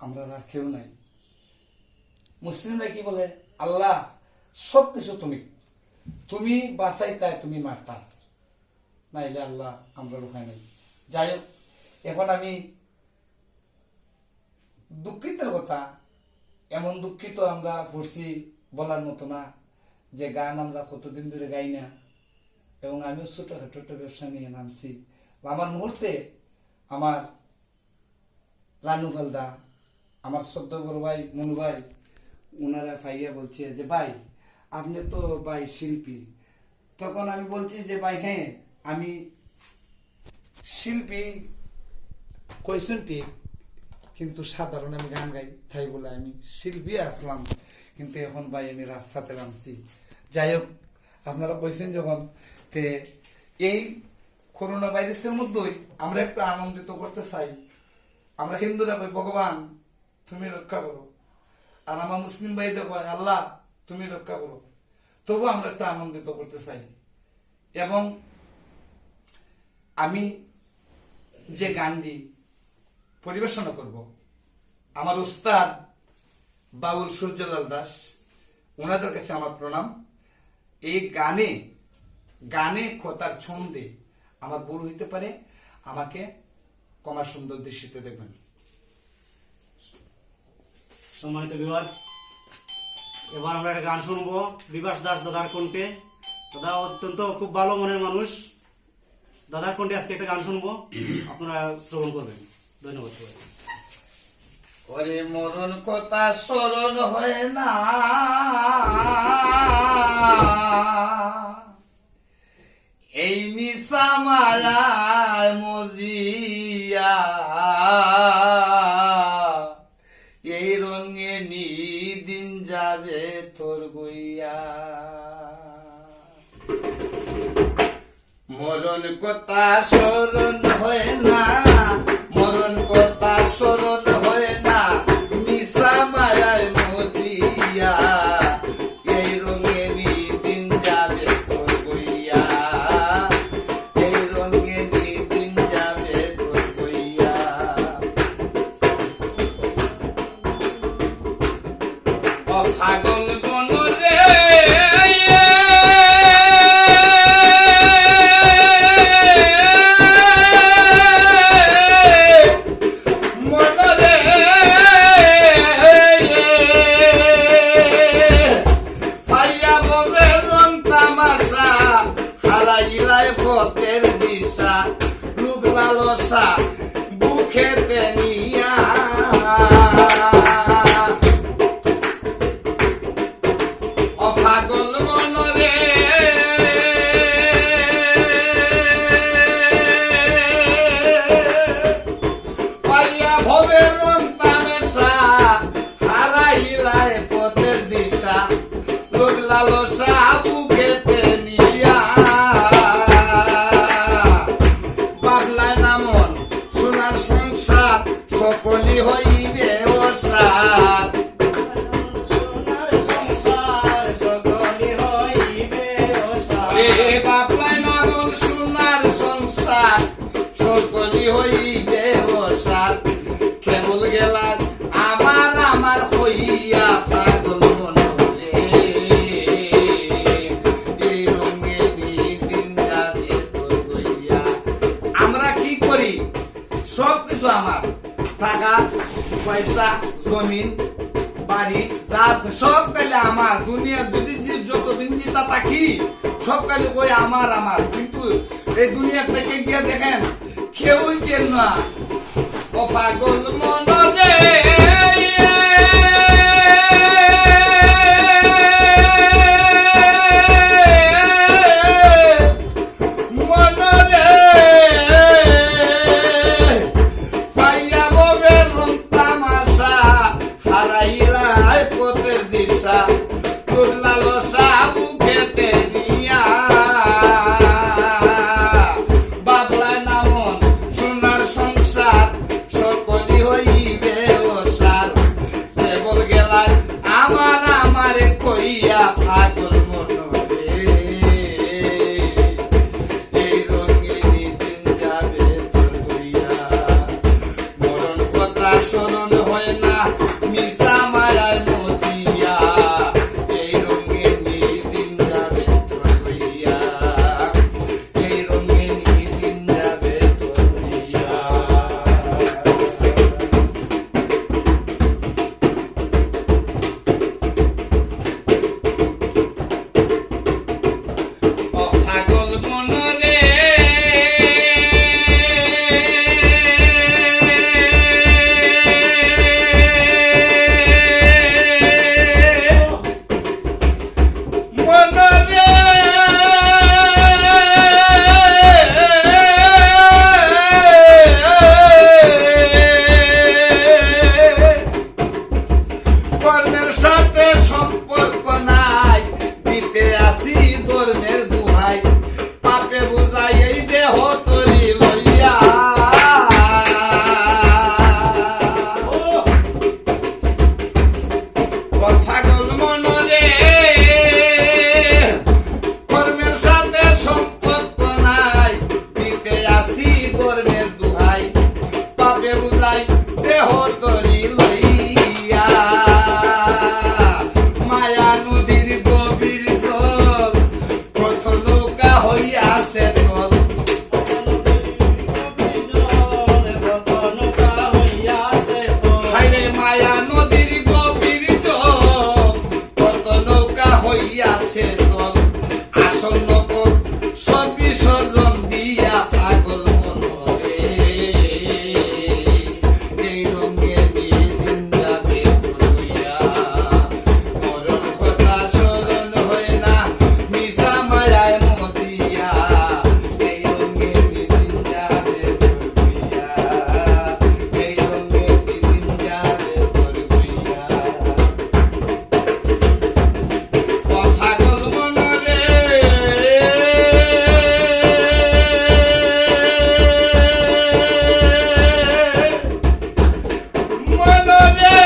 আমরা আর কেউ নাই। মুসলিমরা কি বলে, আল্লাহ সব কিছু তুমি, তুমি বাঁচাই তাই তুমি মারতা, নাইলে আল্লাহ আমরা রুখাই নাই। যাই হোক, এখন আমি দুঃখিতের কথা, এমন দুঃখিত আমরা পড়ছি বলার মতো না, যে গান আমরা কতদিন ধরে গাই না, এবং আমিও ছোটখাটো ব্যবসা নিয়ে নামছি। আমার মুহূর্তে আমার রানু হালদা, আমার শ্রদ্ধ বড় ভাই মনু ভাই, ওনারা ফাইয়া বলছে যে ভাই আপনি তো ভাই শিল্পী। তখন আমি বলছি যে ভাই হ্যাঁ আমি শিল্পী কইছেন ঠিক, কিন্তু সাধারণ আমি গান গাই, তাই বলে আমি শিল্পী আসলাম, কিন্তু এখন ভাই আমি রাস্তাতে নামছি। যাই হোক, আপনারা কইছেন যখন, তে এই করোনা ভাইরাসের মধ্যেই আমরা একটু আনন্দিত করতে চাই। আমরা হিন্দুরা কই ভগবান তুমি রক্ষা করো, আর আমার মুসলিম ভাইদের কয় আল্লাহ তুমি রক্ষা করো। তবু আমরা একটু আনন্দিত করতে চাই। এবং আমি যে গানটি পরিবেশনা করব, আমার উস্তাদ বাউল সূর্যলাল দাস, ওনাদের কাছে আমার প্রণাম। এই গানে কথার ছন্দে আমার ভুল হইতে পারে, আমাকে কমার সুন্দর দৃষ্টিতে দেখবেন। সম্মানিত ভিউয়ার্স, এবার আমরা একটা গান শুনবো বিভাস দাস দাদার কণ্ঠে। দাদা অত্যন্ত খুব ভালো মনের মানুষ, দাদার কণ্ঠে আজকে একটা গান শুনবো, আপনারা শ্রবণ করবেন। ধন্যবাদ সবাই। ওরে মরণ কথা স্মরণ হয় না, এই মিশা মায়ায় মজিয়া, এই রঙে দিন যাবে তোর গইয়া। মরণ কথা স্মরণ হয় না, মরণ কথা স্মরণ হয় না, মিশা মায়ায় মজিয়া, এই রঙে দিন যাবে তোর গইয়া, এই রঙে দিন যাবে তোর গইয়া। ফাগল বন রে পথের দিশা, লোভ লালসা বুকেতে নিয়া, অফাগল মন রে পাইয়া ভবের রং তামেশা, হারাইলায় পথের দিশা, লোভ লালসা বুকেতে নিয়া। সকলি হইবে অসার, সোনার সংসার সকলি হইবে অসার, বাপলাই নামল সোনার সংসার সকলি হইবে অসার। কেবল গেলার আমার আমার হইয়া পাগল মন রে, এই রঙে দিন যাবে তোর হইয়া। আমরা কি করি, সব কিছু আমার, টাকা পয়সা জমিন বাড়ি যা আছে সব কালে আমার, দুনিয়া যদি যতদিন জিতা থাকি সব কালে কই আমার আমার, কিন্তু এই দুনিয়া থেকে গিয়ে দেখেন কেউই কেন না। ও পাগল মন রে সকলি হই দেহ তরি লইয়া মায়া নদীর গভীর জল কত নৌকা হইয়াছে তল হায়রে মায়া নদীর গভীর জল কত নৌকা হইয়াছে তল আসন্ন পথ সব বিসর্জন দিয়া পাগল মনরে এই রঙে নিয়ে দিন যাবে বলিয়া মরণ কথা স্মরণ হয় না মিশা মায়ায় মদিয়া এই রঙে নিয়ে দিন যাবে বলিয়া এই রঙে নিয়ে দিন যাবে বলিয়া কথা গল মনরে মনরে